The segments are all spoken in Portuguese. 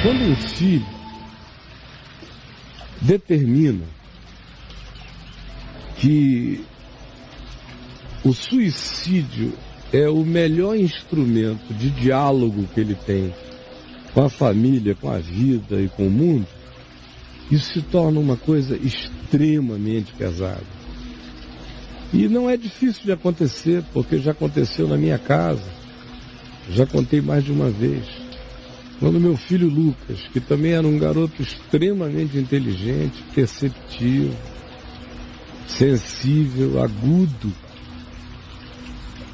Quando um filho determina que o suicídio é o melhor instrumento de diálogo que ele tem com a família, com a vida e com o mundo, isso se torna uma coisa extremamente pesada. E não é difícil de acontecer, porque já aconteceu na minha casa, já contei mais de uma vez. Quando meu filho Lucas, que também era um garoto extremamente inteligente, perceptivo, sensível, agudo,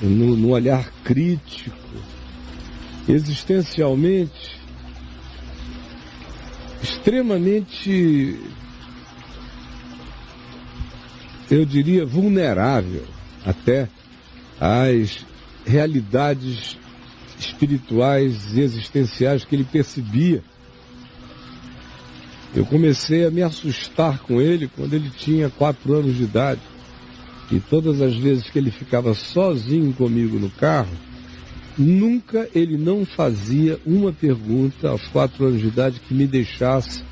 no olhar crítico, existencialmente, extremamente, eu diria, vulnerável até às realidades espirituais e existenciais que ele percebia. Eu comecei a me assustar com ele quando ele tinha 4 anos de idade. E todas as vezes que ele ficava sozinho comigo no carro, nunca ele não fazia uma pergunta aos 4 anos de idade que me deixasse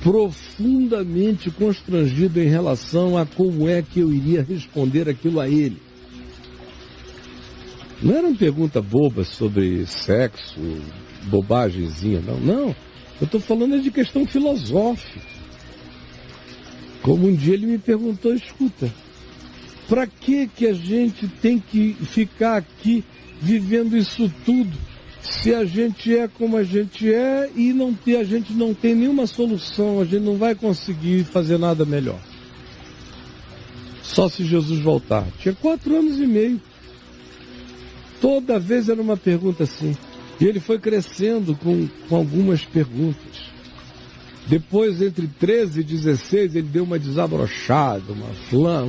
profundamente constrangido em relação a como é que eu iria responder aquilo a ele. Não era uma pergunta boba sobre sexo, bobagemzinha, não. Não, eu estou falando de questão filosófica. Como um dia ele me perguntou, escuta, para que a gente tem que ficar aqui vivendo isso tudo, se a gente é como a gente é e a gente não tem nenhuma solução, a gente não vai conseguir fazer nada melhor. Só se Jesus voltar. Tinha 4 anos e meio. Toda vez era uma pergunta assim. E ele foi crescendo com algumas perguntas. Depois, entre 13 e 16, ele deu uma desabrochada, uma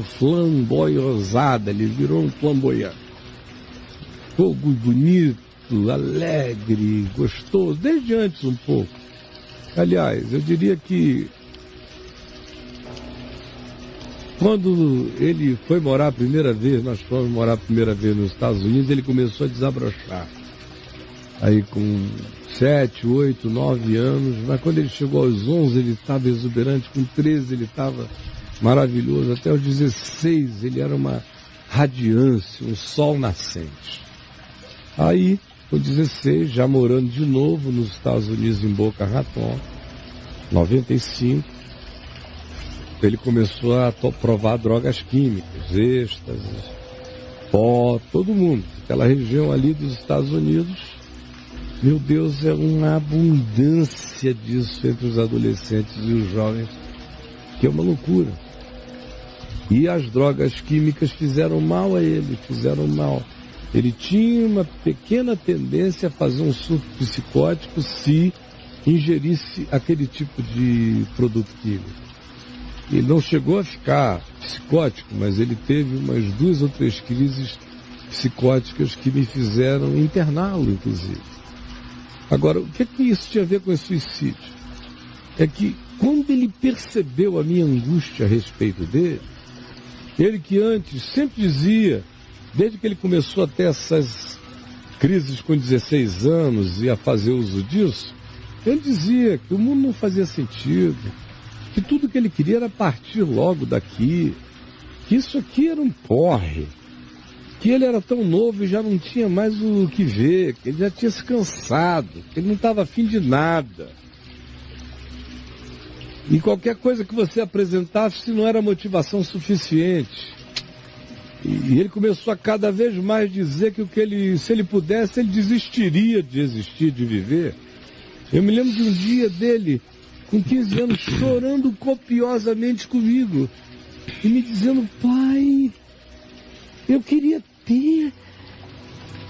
flamboyosada, ele virou um flamboyante. Fogo bonito, alegre, gostoso, desde antes um pouco. Aliás, eu diria que quando ele foi morar a primeira vez, nós fomos morar a primeira vez nos Estados Unidos, ele começou a desabrochar. Aí com 7, 8, 9 anos, mas quando ele chegou aos 11 ele estava exuberante, com 13 ele estava maravilhoso, até aos 16 ele era uma radiância, um sol nascente. Aí, com 16, já morando de novo nos Estados Unidos, em Boca Raton, 95, ele começou a provar drogas químicas, êxtase, pó, todo mundo. Aquela região ali dos Estados Unidos, meu Deus, é uma abundância disso entre os adolescentes e os jovens, que é uma loucura. E as drogas químicas fizeram mal a ele, fizeram mal. Ele tinha uma pequena tendência a fazer um surto psicótico se ingerisse aquele tipo de produto químico. Ele não chegou a ficar psicótico, mas ele teve umas 2 ou 3 crises psicóticas que me fizeram interná-lo, inclusive. Agora, o que isso tinha a ver com esse suicídio? É que quando ele percebeu a minha angústia a respeito dele, ele que antes sempre dizia, desde que ele começou a ter essas crises com 16 anos e a fazer uso disso, ele dizia que o mundo não fazia sentido, que tudo que ele queria era partir logo daqui, que isso aqui era um porre, que ele era tão novo e já não tinha mais o que ver, que ele já tinha se cansado, que ele não estava afim de nada. E qualquer coisa que você apresentasse não era motivação suficiente. E ele começou a cada vez mais dizer que se ele pudesse, ele desistiria de existir, de viver. Eu me lembro de um dia dele, com 15 anos, chorando copiosamente comigo e me dizendo, pai, eu queria ter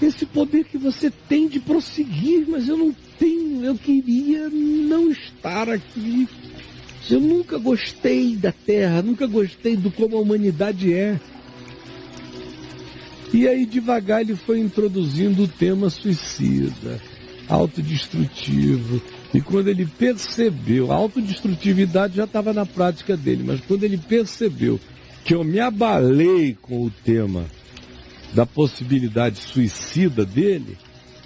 esse poder que você tem de prosseguir, mas eu não tenho, eu queria não estar aqui. Eu nunca gostei da Terra, nunca gostei do como a humanidade é. E aí devagar ele foi introduzindo o tema suicida, autodestrutivo. E quando ele percebeu, a autodestrutividade já estava na prática dele, mas quando ele percebeu que eu me abalei com o tema da possibilidade suicida dele,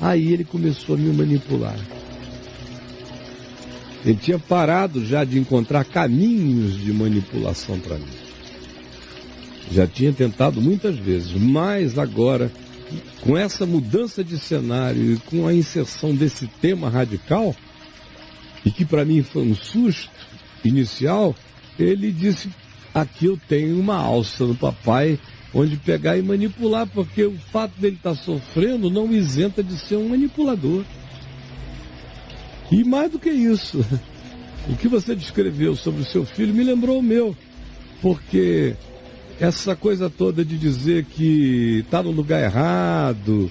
aí ele começou a me manipular. Ele tinha parado já de encontrar caminhos de manipulação para mim. Já tinha tentado muitas vezes, mas agora, com essa mudança de cenário e com a inserção desse tema radical, e que para mim foi um susto inicial, ele disse: aqui eu tenho uma alça no papai, onde pegar e manipular, porque o fato dele estar sofrendo não o isenta de ser um manipulador. E mais do que isso, o que você descreveu sobre o seu filho me lembrou o meu, porque essa coisa toda de dizer que está no lugar errado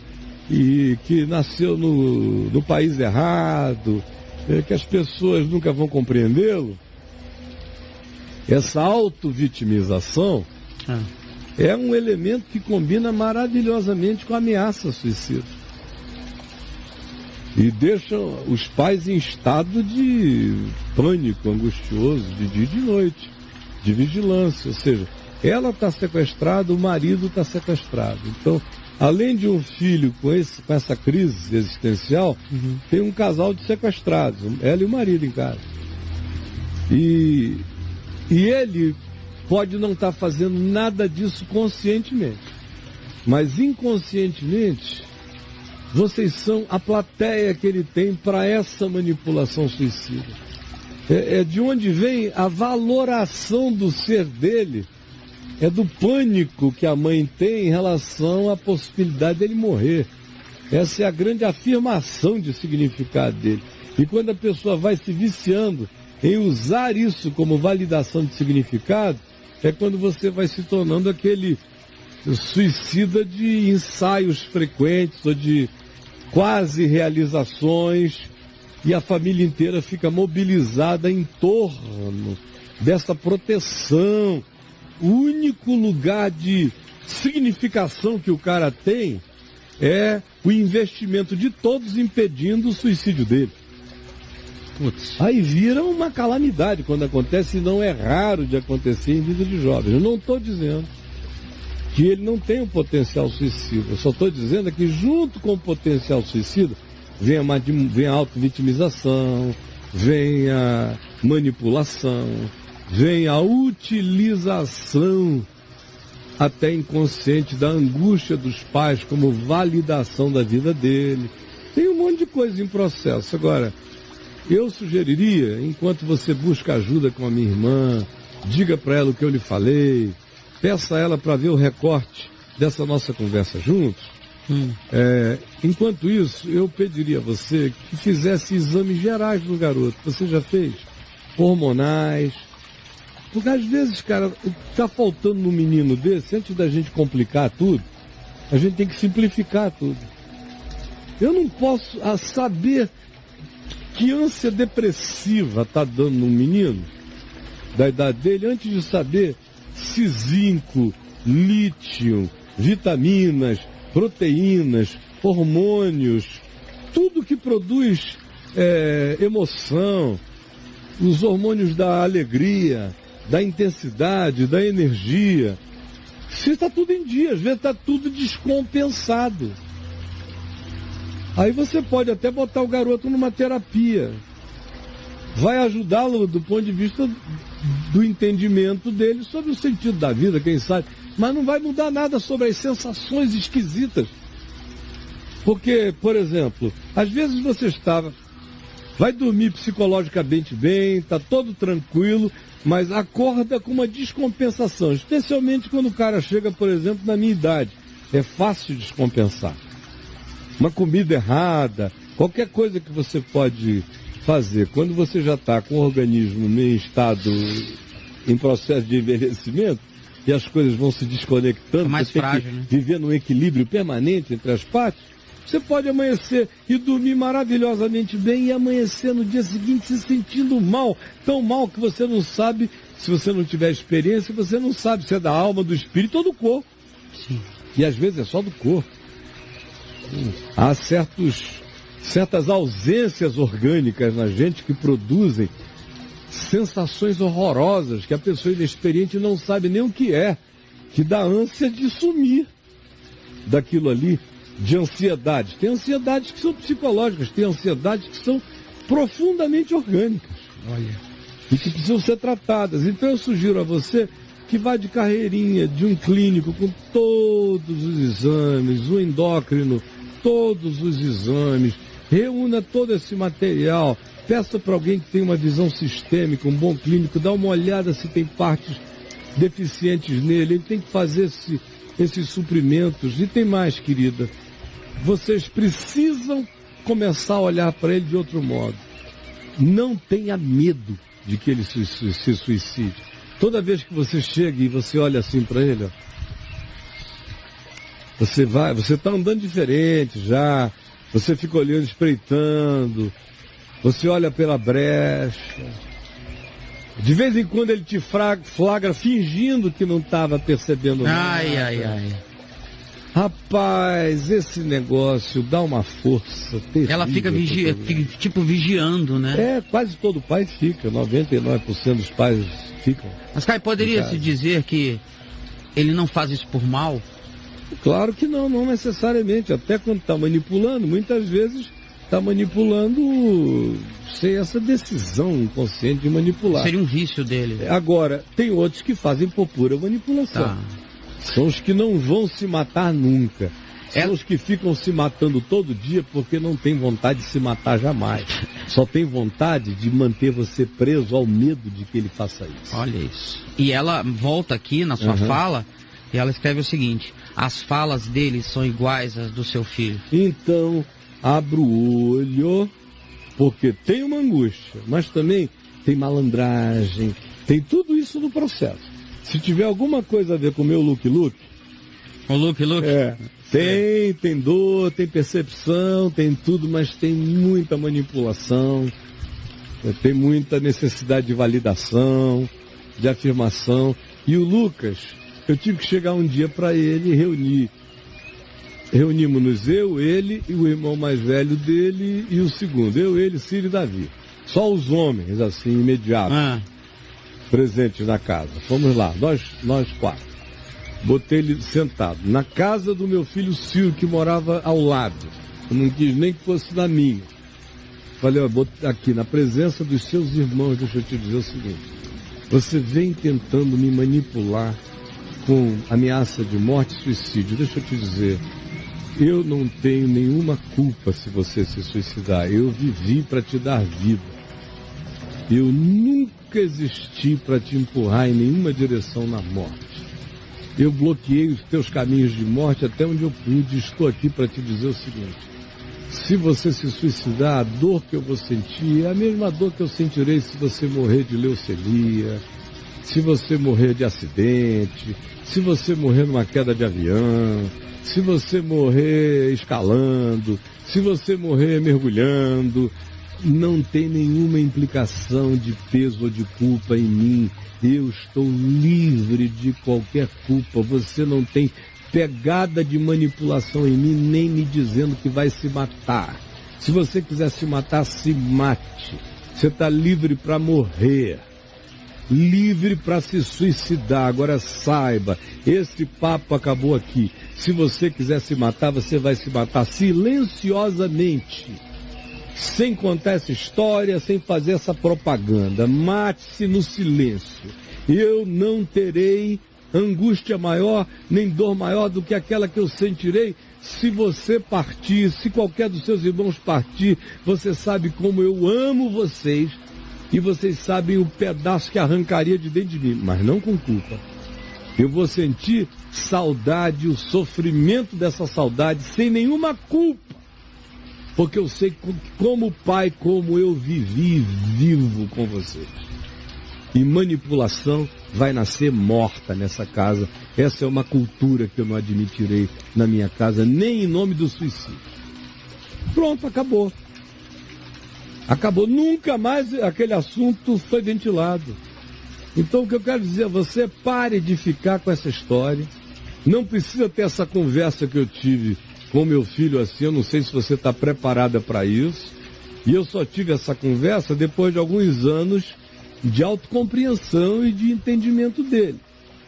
e que nasceu no país errado, que as pessoas nunca vão compreendê-lo, essa auto-vitimização é um elemento que combina maravilhosamente com a ameaça suicida. E deixa os pais em estado de pânico angustioso, de dia e de noite, de vigilância. Ou seja, ela está sequestrada, o marido está sequestrado. Então, além de um filho com essa crise existencial, tem um casal de sequestrados, ela e o marido em casa. E ele pode não estar fazendo nada disso conscientemente, mas inconscientemente vocês são a plateia que ele tem para essa manipulação suicida. É de onde vem a valoração do ser dele, é do pânico que a mãe tem em relação à possibilidade dele morrer. Essa é a grande afirmação de significado dele. E quando a pessoa vai se viciando em usar isso como validação de significado, é quando você vai se tornando aquele suicida de ensaios frequentes ou de quase realizações, e a família inteira fica mobilizada em torno dessa proteção. O único lugar de significação que o cara tem é o investimento de todos impedindo o suicídio dele. Putz. Aí vira uma calamidade quando acontece, e não é raro de acontecer em vida de jovens. Eu não estou dizendo que ele não tem um potencial suicida, eu só estou dizendo que junto com o potencial suicida vem a auto-vitimização, vem a manipulação, vem a utilização até inconsciente da angústia dos pais como validação da vida dele. Tem um monte de coisa em processo. Agora, eu sugeriria, enquanto você busca ajuda com a minha irmã, diga para ela o que eu lhe falei, peça a ela para ver o recorte dessa nossa conversa juntos. Enquanto isso, eu pediria a você que fizesse exames gerais no garoto. Você já fez? Hormonais. Porque às vezes, cara, o que está faltando no menino desse, antes da gente complicar tudo, a gente tem que simplificar tudo. Eu não posso saber que ânsia depressiva está dando no menino da idade dele, antes de saber se zinco, lítio, vitaminas, proteínas, hormônios, tudo que produz emoção, os hormônios da alegria, da intensidade, da energia. Se está tudo em dia, às vezes está tudo descompensado. Aí você pode até botar o garoto numa terapia. Vai ajudá-lo do ponto de vista do entendimento dele sobre o sentido da vida, quem sabe. Mas não vai mudar nada sobre as sensações esquisitas. Porque, por exemplo, às vezes você vai dormir psicologicamente bem, está todo tranquilo, mas acorda com uma descompensação, especialmente quando o cara chega, por exemplo, na minha idade. É fácil descompensar. Uma comida errada, qualquer coisa que você pode fazer, quando você já está com o organismo em estado, em processo de envelhecimento, e as coisas vão se desconectando, é mais você frágil, tem que né? viver num equilíbrio permanente entre as partes, você pode amanhecer e dormir maravilhosamente bem e amanhecer no dia seguinte se sentindo mal, tão mal que você não sabe, se você não tiver experiência, você não sabe se é da alma, do espírito ou do corpo. Sim. E às vezes é só do corpo. Há certas ausências orgânicas na gente que produzem sensações horrorosas que a pessoa inexperiente não sabe nem o que é, que dá ânsia de sumir daquilo ali, de ansiedades. Tem ansiedades que são psicológicas, tem ansiedades que são profundamente orgânicas. Olha. E que precisam ser tratadas. Então eu sugiro a você que vá de carreirinha de um clínico com todos os exames, o endócrino, todos os exames, reúna todo esse material, peça para alguém que tem uma visão sistêmica, um bom clínico, dá uma olhada se tem partes deficientes nele, ele tem que fazer esses suprimentos. E tem mais, querida, vocês precisam começar a olhar para ele de outro modo. Não tenha medo de que ele se suicide. Toda vez que você chega e você olha assim para ele, ó, você está andando diferente já, você fica olhando, espreitando, você olha pela brecha. De vez em quando ele te flagra fingindo que não estava percebendo nada. Ai. Rapaz, esse negócio dá uma força terrível. Ela fica vigiando, né? É, quase todo pai fica, 99% dos pais ficam. Mas, Caio, poderia-se dizer que ele não faz isso por mal? Claro que não necessariamente. Até quando está manipulando, muitas vezes está manipulando sem essa decisão inconsciente de manipular. Seria um vício dele. Agora, tem outros que fazem por pura manipulação. Tá. São os que não vão se matar nunca. São os que ficam se matando todo dia porque não tem vontade de se matar jamais. Só tem vontade de manter você preso ao medo de que ele faça isso. Olha isso. E ela volta aqui na sua fala e ela escreve o seguinte: as falas dele são iguais às do seu filho. Então, abra o olho, porque tem uma angústia, mas também tem malandragem, tem tudo isso no processo. Se tiver alguma coisa a ver com o meu look, o look? Tem dor, tem percepção, tem tudo, mas tem muita manipulação, tem muita necessidade de validação, de afirmação. E o Lucas, eu tive que chegar um dia para ele e reunimos-nos eu, ele e o irmão mais velho dele e o segundo, eu, ele, Ciro e Davi. Só os homens, assim, imediatos, presentes na casa. Fomos lá, nós quatro. Botei ele sentado na casa do meu filho Ciro, que morava ao lado. Eu não quis nem que fosse na minha. Falei, ó, aqui na presença dos seus irmãos, deixa eu te dizer o seguinte: você vem tentando me manipular com ameaça de morte e suicídio. Deixa eu te dizer, eu não tenho nenhuma culpa se você se suicidar. Eu vivi para te dar vida. Eu nunca existi para te empurrar em nenhuma direção na morte. Eu bloqueei os teus caminhos de morte até onde eu pude. Estou aqui para te dizer o seguinte: se você se suicidar, a dor que eu vou sentir é a mesma dor que eu sentirei se você morrer de leucemia, se você morrer de acidente, se você morrer numa queda de avião, se você morrer escalando, se você morrer mergulhando. Não tem nenhuma implicação de peso ou de culpa em mim. Eu estou livre de qualquer culpa. Você não tem pegada de manipulação em mim, nem me dizendo que vai se matar. Se você quiser se matar, se mate. Você está livre para morrer. Livre para se suicidar. Agora saiba, esse papo acabou aqui. Se você quiser se matar, você vai se matar silenciosamente. Sem contar essa história, sem fazer essa propaganda. Mate-se no silêncio. Eu não terei angústia maior, nem dor maior do que aquela que eu sentirei se você partir, se qualquer dos seus irmãos partir. Você sabe como eu amo vocês e vocês sabem o pedaço que arrancaria de dentro de mim, mas não com culpa. Eu vou sentir saudade, o sofrimento dessa saudade, sem nenhuma culpa. Porque eu sei como pai, como eu vivi e vivo com vocês. E manipulação vai nascer morta nessa casa. Essa é uma cultura que eu não admitirei na minha casa, nem em nome do suicídio. Pronto, acabou. Acabou. Nunca mais aquele assunto foi ventilado. Então o que eu quero dizer a você, pare de ficar com essa história. Não precisa ter essa conversa que eu tive com meu filho assim, eu não sei se você está preparada para isso. E eu só tive essa conversa depois de alguns anos de autocompreensão e de entendimento dele,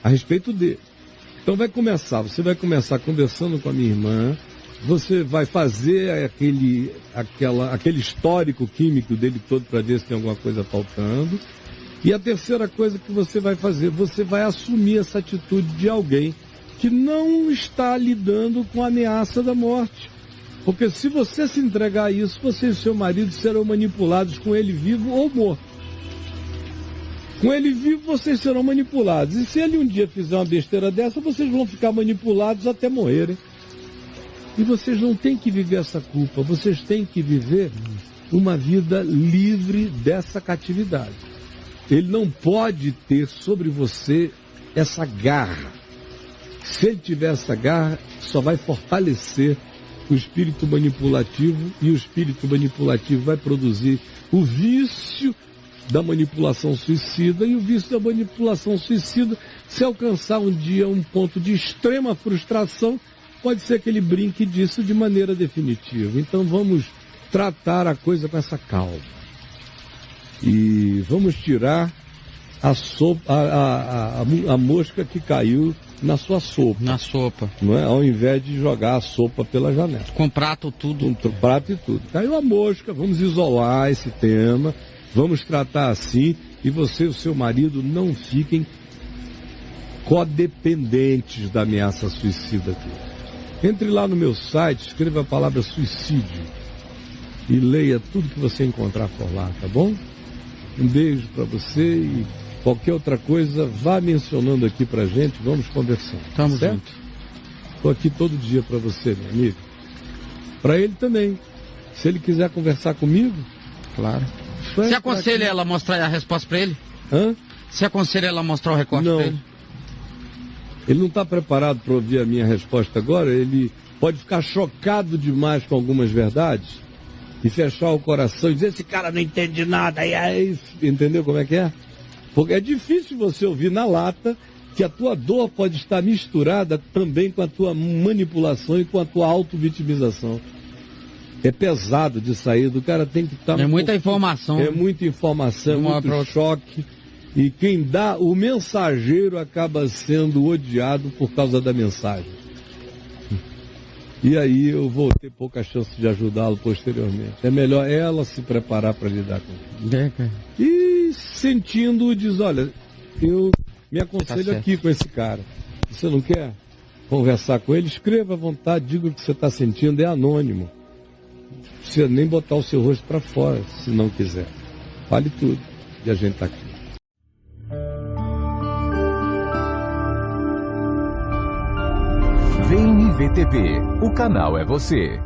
a respeito dele. Então você vai começar conversando com a minha irmã, Você vai fazer aquele histórico químico dele todo para ver se tem alguma coisa faltando. E a terceira coisa que você vai fazer, você vai assumir essa atitude de alguém que não está lidando com a ameaça da morte. Porque se você se entregar a isso, você e seu marido serão manipulados com ele vivo ou morto. Com ele vivo, vocês serão manipulados. E se ele um dia fizer uma besteira dessa, vocês vão ficar manipulados até morrerem. E vocês não têm que viver essa culpa. Vocês têm que viver uma vida livre dessa catividade. Ele não pode ter sobre você essa garra. Se ele tiver essa garra, só vai fortalecer o espírito manipulativo, e o espírito manipulativo vai produzir o vício da manipulação suicida, e o vício da manipulação suicida, se alcançar um dia um ponto de extrema frustração, pode ser que ele brinque disso de maneira definitiva. Então vamos tratar a coisa com essa calma. E vamos tirar a mosca que caiu na sua sopa. Na sopa. Não é? Ao invés de jogar a sopa pela janela. Com prato tudo. Com prato e tudo. Caiu a mosca, vamos isolar esse tema, vamos tratar assim, e você e o seu marido não fiquem codependentes da ameaça suicida aqui. Entre lá no meu site, escreva a palavra suicídio e leia tudo que você encontrar por lá, tá bom? Um beijo para você e qualquer outra coisa, vá mencionando aqui pra gente, vamos conversando. Tamo junto. Estou aqui todo dia para você, meu amigo. Para ele também. Se ele quiser conversar comigo, claro. Você aconselha ela a mostrar a resposta para ele? Hã? Você aconselha ela a mostrar o recorte para ele? Ele não está preparado para ouvir a minha resposta agora. Ele pode ficar chocado demais com algumas verdades e fechar o coração e dizer: esse cara não entende nada. E aí, entendeu como é que é? Porque é difícil você ouvir na lata que a tua dor pode estar misturada também com a tua manipulação e com a tua auto-vitimização. É pesado de sair, do cara tem que estar... É muita informação. É muita informação, é muito choque. E quem dá, o mensageiro acaba sendo odiado por causa da mensagem. E aí eu vou ter pouca chance de ajudá-lo posteriormente. É melhor ela se preparar para lidar com isso. E sentindo, diz: olha, eu me aconselho aqui com esse cara. Você não quer conversar com ele? Escreva à vontade, diga o que você está sentindo, é anônimo. Não precisa nem botar o seu rosto para fora, se não quiser. Fale tudo e a gente está aqui. Vem IVTV, o canal é você.